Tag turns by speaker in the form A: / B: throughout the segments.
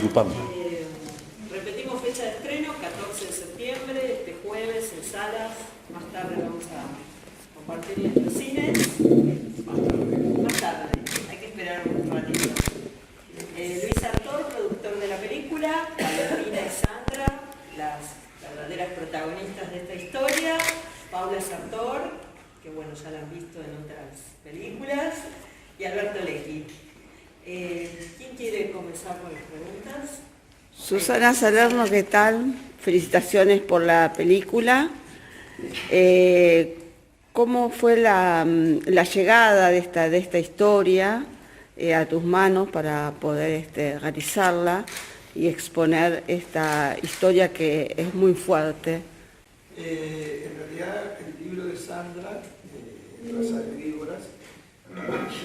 A: disculpame.
B: Repetimos fecha de estreno, 14 de septiembre, este jueves en salas. Más tarde vamos a compartir en los cines. Más tarde, hay que esperar un ratito. Luis Sartor, productor de la película, Valentina y Sandra, las verdaderas protagonistas de esta historia, Paula Sartor, que bueno, ya la han visto en otras películas, y Alberto Lecchi. ¿Quién quiere comenzar con las preguntas?
C: Susana Salerno, ¿qué tal? Felicitaciones por la película. ¿Cómo fue la llegada de esta historia a tus manos para poder realizarla y exponer esta historia que es muy fuerte?
D: En realidad el libro de Sandra, Raza de Víboras,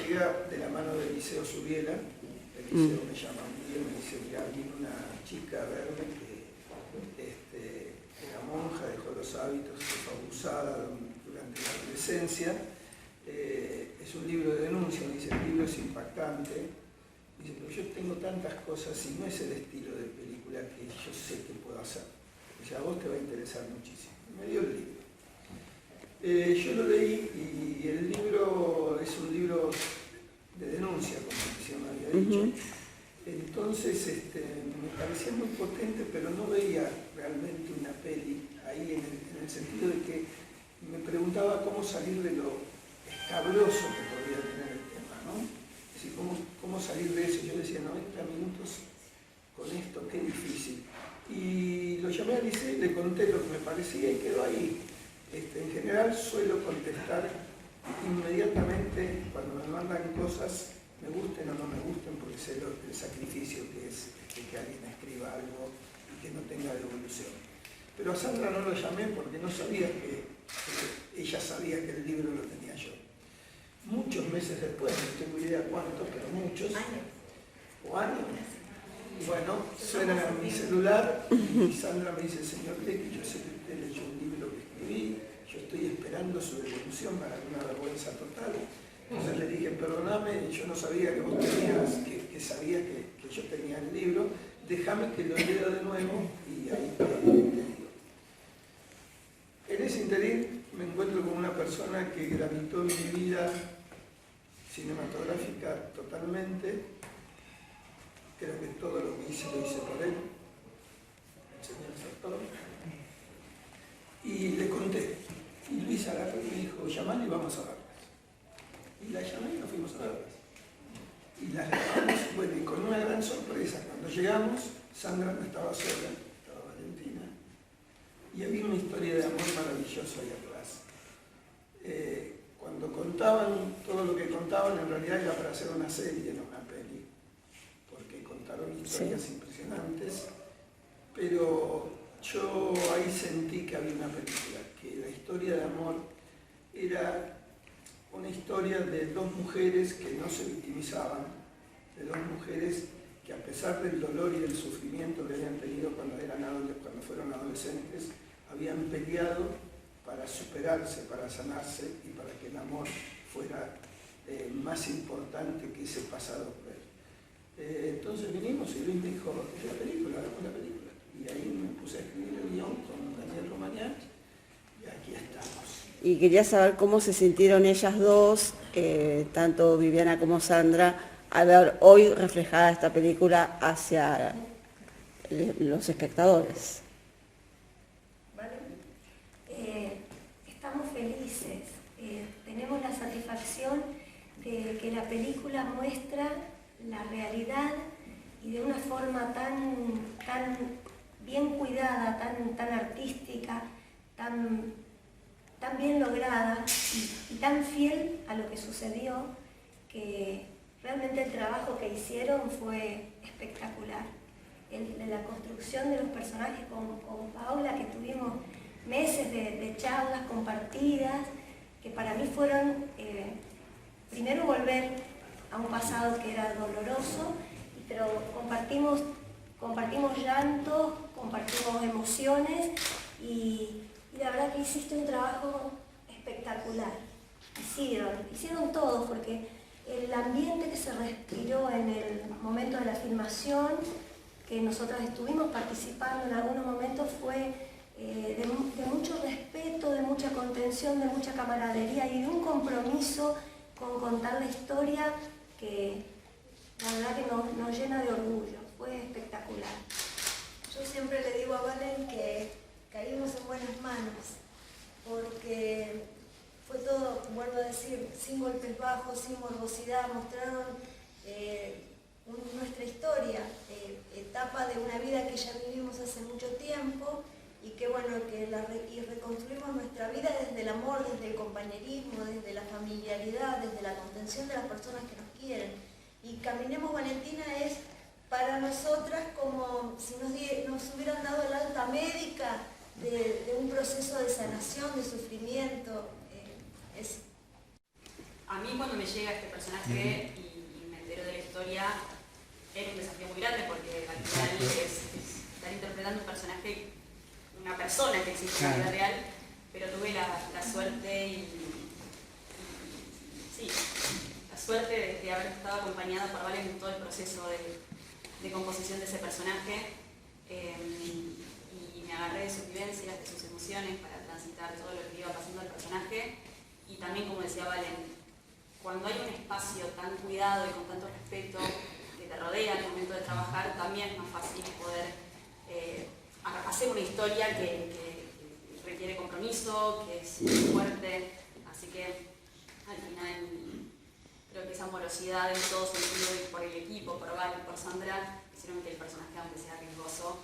D: llega de la mano de Eliseo Subiela. Eliseo me llama un día y me dice: mira, vino una chica a verme que era monja, dejó los hábitos, fue abusada durante la adolescencia. Es un libro de denuncia, me dice, el libro es impactante. Dice, pero yo tengo tantas cosas y no es el estilo de película que yo sé que puedo hacer. Dice, a vos te va a interesar muchísimo. Me dio el libro. Yo lo leí y el libro es un libro de denuncia, como recién me había dicho. Entonces me parecía muy potente, pero no veía realmente una peli ahí en el sentido de que me preguntaba cómo salir de lo escabroso que podría tener el tema, ¿no? Es decir, cómo salir de eso. Yo decía, 90 minutos con esto, qué difícil. Y lo llamé a Liceo y le conté lo que me parecía y quedó ahí. En general suelo contestar inmediatamente cuando me mandan cosas, me gusten o no me gusten, porque sé el sacrificio que es que alguien escriba algo y que no tenga devolución. Pero a Sandra no lo llamé porque no sabía que ella sabía que el libro lo tenía yo. Muchos meses después, no tengo idea cuántos, pero muchos, o años. Bueno, suena mi celular y Sandra me dice, señor Lecchi, yo sé que usted leyó un libro que escribí, yo estoy esperando su devolución para una vergüenza total. Entonces le dije, perdóname, yo no sabía que vos tenías, que sabía que yo tenía el libro, déjame que lo lea de nuevo y ahí te digo. En ese interín me encuentro con una persona que gravitó en mi vida cinematográfica totalmente. Creo que todo lo que hice lo hice por él, el señor Sartor. Y le conté. Y Luis agarró y me dijo, llamala y vamos a verlas. Y la llamé y nos fuimos a verlas. Y las grabamos, bueno, y con una gran sorpresa. Cuando llegamos, Sandra no estaba sola, estaba Valentina. Y había una historia de amor maravilloso ahí atrás. Cuando contaban, todo lo que contaban en realidad era para hacer una serie, no una peli. Porque contaron historias impresionantes. Pero yo ahí sentí que había una película, que la historia de amor era una historia de dos mujeres que no se victimizaban, de dos mujeres que a pesar del dolor y del sufrimiento que habían tenido cuando fueron adolescentes, habían peleado para superarse, para sanarse y para que el amor fuera más importante que ese pasado cruel. Entonces vinimos y Luis me dijo, es la película, hagamos la película. Y ahí me puse a escribir el guión con Daniel Romagnat y aquí estamos.
C: Y quería saber cómo se sintieron ellas dos, tanto Viviana como Sandra, al ver hoy reflejada esta película hacia los espectadores.
E: Estamos felices, tenemos la satisfacción de que la película muestra la realidad y de una forma tan bien cuidada, tan artística, tan bien lograda y tan fiel a lo que sucedió, que realmente el trabajo que hicieron fue espectacular. La construcción de los personajes con Paula, que tuvimos meses de charlas compartidas, que para mí fueron, primero volver a un pasado que era doloroso, pero compartimos llantos, compartimos emociones y la verdad que hiciste un trabajo espectacular. Hicieron todos, porque el ambiente que se respiró en el momento de la filmación que nosotras estuvimos participando en algunos momentos fue de mucho respeto, de mucha contención, de mucha camaradería y de un compromiso con contar la historia que la verdad que nos llena de orgullo. Fue espectacular.
A: Yo siempre le digo a Valen que caímos en buenas manos, porque fue todo, vuelvo a decir, sin golpes bajos, sin morbosidad, mostraron nuestra historia, etapa de una vida que ya vivimos hace mucho tiempo y que bueno, y reconstruimos nuestra vida desde el amor, desde el compañerismo, desde la familiaridad, desde la contención de las personas que nos quieren. Y Caminemos Valentina es para nosotras como si nos hubieran dado el alta médica de un proceso de sanación, de sufrimiento.
F: A mí cuando me llega este personaje y me entero de la historia, es un desafío muy grande porque al final es estar interpretando un personaje, una persona que existe en la vida real, pero tuve la suerte la suerte de haber estado acompañada por Valen en todo el proceso de composición de ese personaje y me agarré de sus vivencias, de sus emociones para transitar todo lo que iba pasando al personaje y también, como decía Valen, cuando hay un espacio tan cuidado y con tanto respeto que te rodea al momento de trabajar, también es más fácil poder hacer una historia que requiere compromiso, que es muy fuerte, así que al final creo que esa amorosidad en todo sentido y por el equipo, por Valen, por Sandra, hicieron que el personaje, aunque sea riesgoso,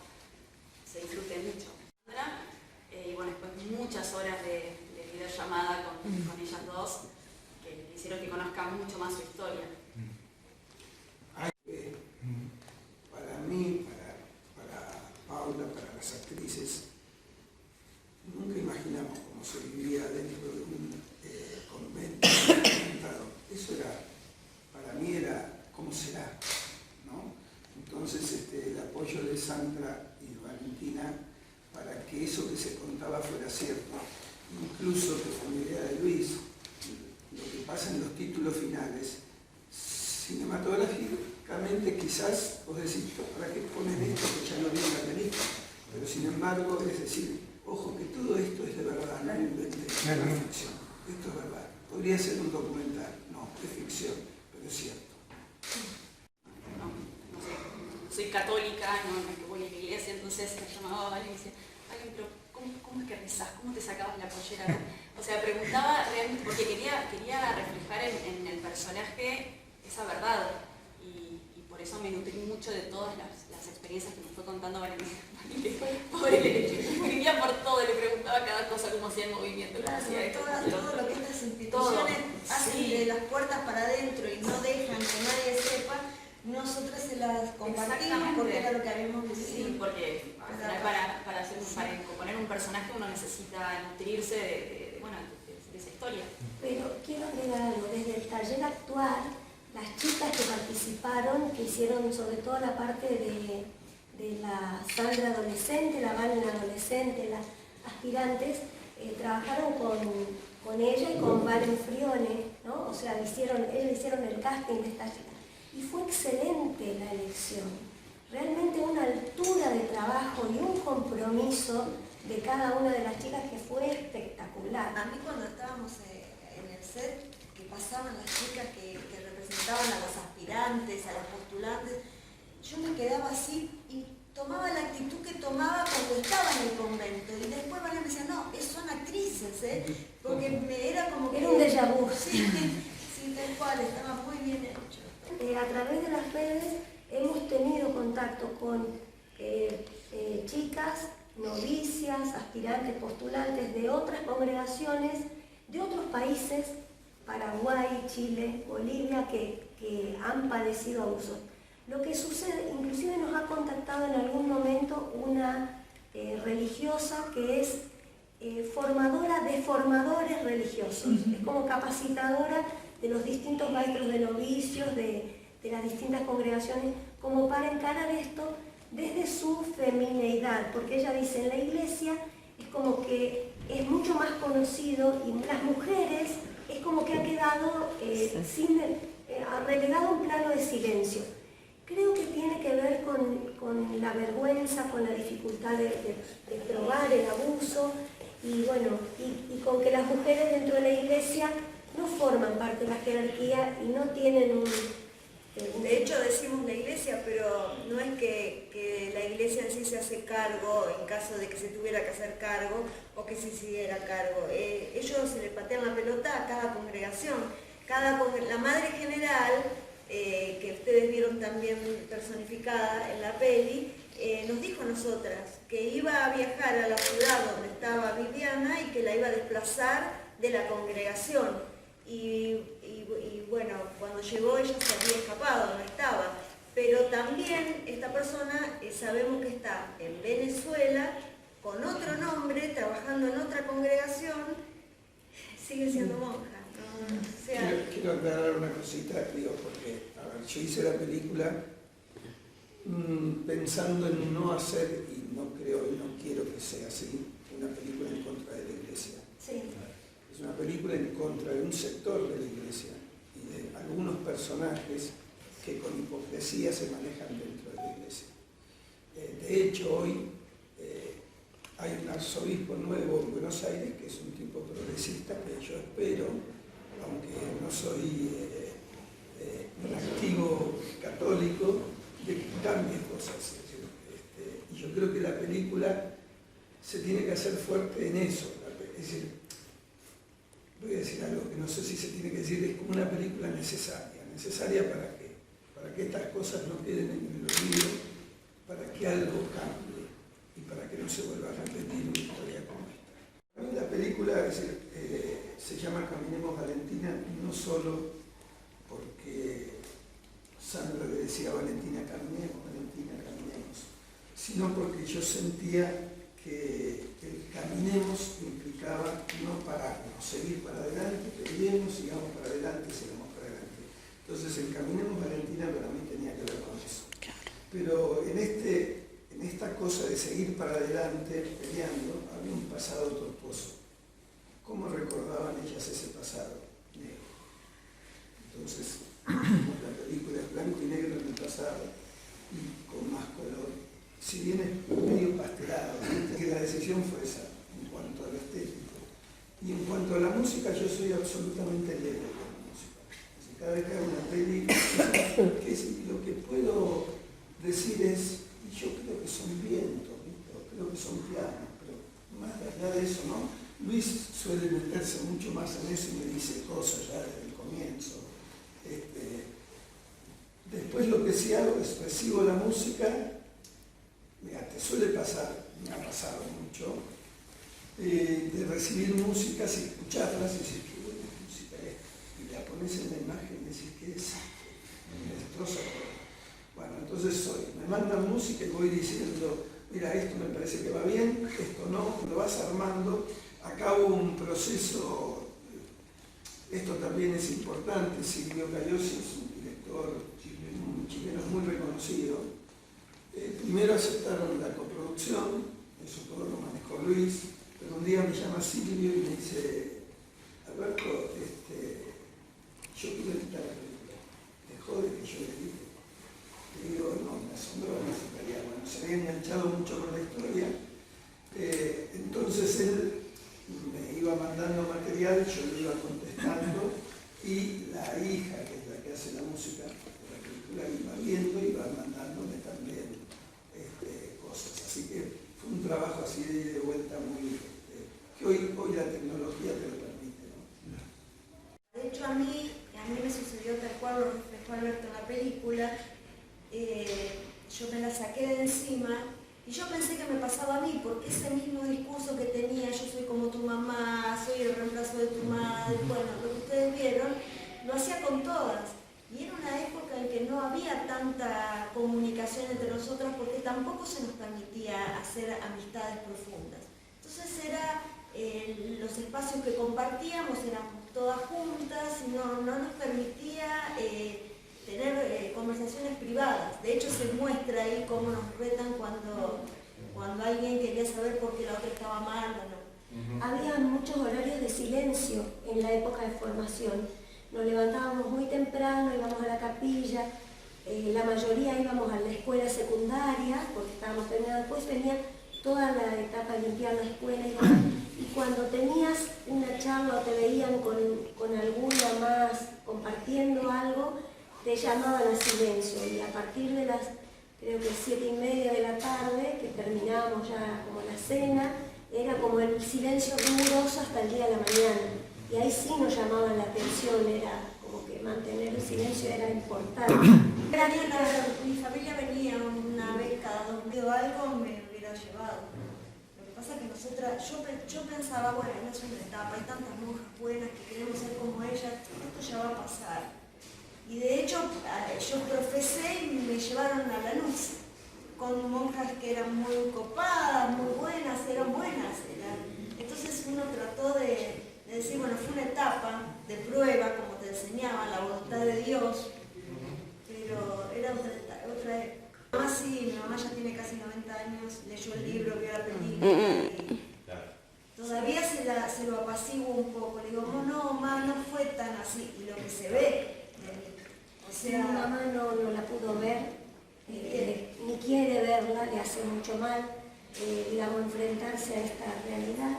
F: se disfrute mucho. Sandra, y bueno, después muchas horas de videollamada con ellas dos, que hicieron que conozcan mucho más su historia.
D: Para mí, para Paula, para las actrices, nunca imaginamos cómo se vivía dentro de un convento. Eso para mí era cómo será, ¿no? Entonces el apoyo de Sandra y Valentina para que eso que se contaba fuera cierto, incluso que fue una idea de Luis, lo que pasa en los títulos finales, cinematográficamente quizás vos decís, ¿para qué ponen esto que ya no vi en la película? Pero sin embargo, es decir, ojo que todo esto es de verdad, no inventé, es una ficción, esto es verdad. Podría ser un documental, no, es ficción, pero es cierto.
F: No sé, soy católica, no voy a la iglesia, entonces me llamaba Valen y decía, Valen, pero ¿cómo es que rezás? ¿Cómo te sacabas la pollera? O sea, preguntaba realmente, porque quería reflejar en el personaje esa verdad y por eso me nutrí mucho de todas las experiencias que me fue contando Valentina. Pobre, le escribía por todo, le preguntaba cada cosa, cómo hacía el movimiento, cómo hacía esto.
A: Todo lo que estas instituciones hacen de las puertas para adentro y no dejan que nadie sepa, nosotras se las compartimos porque era lo que habíamos vivido.
F: Sí, porque al final para componer un personaje uno necesita nutrirse de esa historia.
E: Pero quiero agregar algo, desde el taller actual, las chicas que participaron, que hicieron sobre todo la parte de la Sandra adolescente, la Valen adolescente, las aspirantes, trabajaron con ella y con Valen Frione, ¿no? O sea, ellos hicieron el casting de esta chica. Y fue excelente la elección. Realmente una altura de trabajo y un compromiso de cada una de las chicas que fue espectacular.
A: A mí cuando estábamos en el set, que pasaban las chicas que representaban a los aspirantes, a las postulantes, yo me quedaba así y tomaba la actitud que tomaba cuando estaba en el convento. Y después María me decía, no, son actrices, porque era como que...
E: Era un déjà vu.
A: Sí, tal cual, estaba muy bien hecho.
E: A través de las redes hemos tenido contacto con chicas, novicias, aspirantes, postulantes de otras congregaciones, de otros países, Paraguay, Chile, Bolivia, que han padecido abusos. Lo que sucede, inclusive nos ha contactado en algún momento una religiosa que es formadora de formadores religiosos, es como capacitadora de los distintos maestros de novicios, de las distintas congregaciones, como para encarar esto desde su femineidad, porque ella dice, en la iglesia es como que es mucho más conocido y las mujeres es como que ha quedado relegado a un plano de silencio. Creo que tiene que ver con con la vergüenza, con la dificultad de probar el abuso, y bueno, y con que las mujeres dentro de la iglesia no forman parte de la jerarquía y no tienen un...
A: De hecho decimos la iglesia, pero no es que la iglesia en sí se hace cargo en caso de que se tuviera que hacer cargo o que se hiciera cargo. Ellos se le patean la pelota a cada congregación. La madre general, que ustedes vieron también personificada en la peli, nos dijo a nosotras que iba a viajar a la ciudad donde estaba Viviana y que la iba a desplazar de la congregación. Y bueno, cuando llegó ella se había escapado, no estaba. Pero también esta persona sabemos que está en Venezuela con otro nombre, trabajando en otra congregación, sigue siendo monja. ¿No? O sea,
D: quiero aclarar una cosita, digo, porque a ver, yo hice la película pensando en no hacer, y no creo y no quiero que sea así, una película en contra de la iglesia.
E: Sí.
D: Es una película en contra de un sector de la iglesia y de algunos personajes que con hipocresía se manejan dentro de la iglesia. De hecho, hoy hay un arzobispo nuevo en Buenos Aires que es un tipo progresista que yo espero, aunque no soy un activo católico, de que cambie cosas. Y yo creo que la película se tiene que hacer fuerte en eso. Es decir, voy a decir algo que no sé si se tiene que decir, es como una película necesaria. ¿Necesaria para qué? Para que estas cosas no queden en el olvido, para que algo cambie y para que no se vuelva a repetir una historia como esta. Para mí la película se llama Caminemos Valentina, no solo porque Sandra le decía a Valentina, caminemos, sino porque yo sentía que el caminemos implicaba no pararnos, seguir para adelante, creemos, sigamos para adelante, sigamos para adelante. Entonces el Caminemos Valentina para mí tenía que ver con eso. Pero en esta cosa de seguir para adelante, peleando, había un pasado tortuoso. ¿Cómo recordaban ellas ese pasado negro? Entonces, la película es blanco y negro en el pasado y con más color. Si bien es medio pastelado, que la decisión fue esa en cuanto a lo estético. Y en cuanto a la música, yo soy absolutamente libre con la música. Así, cada vez que hago una peli, lo que puedo decir es, y yo creo que son vientos, creo que son pianos, pero más allá de eso, ¿no? Luis suele meterse mucho más en eso y me dice cosas ya desde el comienzo. Después lo que sí hago es recibo la música. Mira, te suele pasar, me ha pasado mucho, de recibir músicas y escucharlas y decir, qué buena música es. Y la pones en la imagen y decís, qué desastre, me destroza todo. Bueno, entonces me mandan música y voy diciendo, mira, esto me parece que va bien, esto no, lo vas armando. Acá hubo un proceso, esto también es importante, Silvio Cayosi es un director chileno muy reconocido. Primero aceptaron la coproducción, eso todo lo manejó Luis, pero un día me llama Silvio y me dice, Alberto, yo quiero editar la película, te jode que yo le edite. Le digo, no, me asombró, me aceptaría. Bueno, se había enganchado mucho con la historia, entonces él me iba mandando material, yo le iba contestando y la hija, que es la que hace la música de la película, iba viendo y iba mandándome también cosas. Así que fue un trabajo así de vuelta muy... que hoy la tecnología te lo permite, ¿no?
A: De hecho a mí me sucedió tal cual lo reflejó Alberto en la película. Yo me la saqué de encima y yo pensé que me pasaba a mí, porque ese mismo discurso que tenía, yo soy como tu mamá, soy el reemplazo de tu madre, bueno, lo que ustedes vieron, lo hacía con todas. Y era una época en que no había tanta comunicación entre nosotras porque tampoco se nos permitía hacer amistades profundas. Entonces los espacios que compartíamos eran todas juntas y no nos permitía tener conversaciones privadas. De hecho se muestra ahí cómo nos retan cuando alguien quería saber por qué la otra estaba mal o no.
E: Había muchos horarios de silencio en la época de formación. Nos levantábamos muy temprano, íbamos a la capilla la mayoría íbamos a la escuela secundaria, porque estábamos terminando, después venía toda la etapa de limpiar la escuela y cuando tenías una charla o te veían con alguna más compartiendo algo, te llamaban a silencio y a partir de las, creo que 7:30 de la tarde, que terminábamos ya como la cena, era como el silencio riguroso hasta el día de la mañana. Y ahí sí nos llamaban la atención, era como que mantener el silencio era importante.
A: Mi familia venía una vez cada 2 meses o algo, me hubiera llevado. Lo que pasa es que yo pensaba, bueno, no es una etapa, hay tantas monjas buenas que queremos ser como ellas, esto ya va a pasar. Y de hecho, yo profesé y me llevaron a la luz, con monjas que eran muy copadas, muy buenas, eran buenas. Entonces uno trató de decir, bueno, fue una etapa de prueba, como te enseñaban, la voluntad de Dios, pero era otra época. Mi mamá ya tiene casi 90 años, leyó el libro, vio la película y todavía se lo apaciguo un poco. Le digo, no, mamá, no fue tan así, y lo que se ve. O sea,
E: mi mamá no la pudo ver, ni quiere verla, le hace mucho mal, digamos, enfrentarse a esta realidad.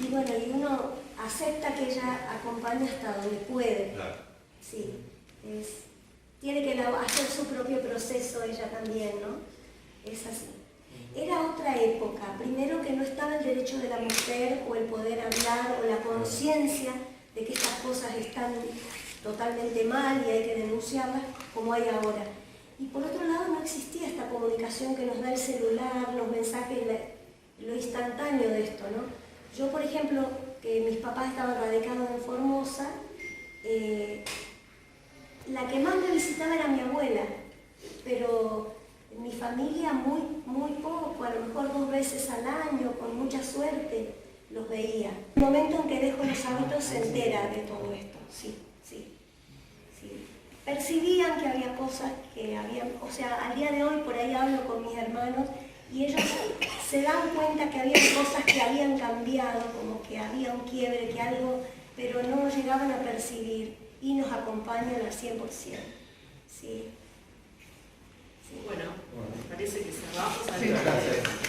E: Y bueno, y uno acepta que ella acompaña hasta donde puede.
G: Claro.
E: Sí, tiene que hacer su propio proceso ella también, ¿no? Es así. Era otra época, primero que no estaba el derecho de la mujer o el poder hablar o la conciencia de que estas cosas están totalmente mal y hay que denunciarlas como hay ahora. Y por otro lado no existía esta comunicación que nos da el celular, los mensajes, lo instantáneo de esto, ¿no? Yo, por ejemplo, que mis papás estaban radicados en Formosa, la que más me visitaba era mi abuela, pero mi familia muy poco, a lo mejor 2 veces al año, con mucha suerte, los veía. En el momento en que dejo los hábitos se entera de todo esto, sí. Percibían que había cosas que habían, o sea, al día de hoy por ahí hablo con mis hermanos y ellos se dan cuenta que había cosas que habían cambiado, como que había un quiebre, que algo, pero no llegaban a percibir y nos acompañan al 100%. Sí.
B: Bueno, parece que cerramos.
G: Sí, gracias.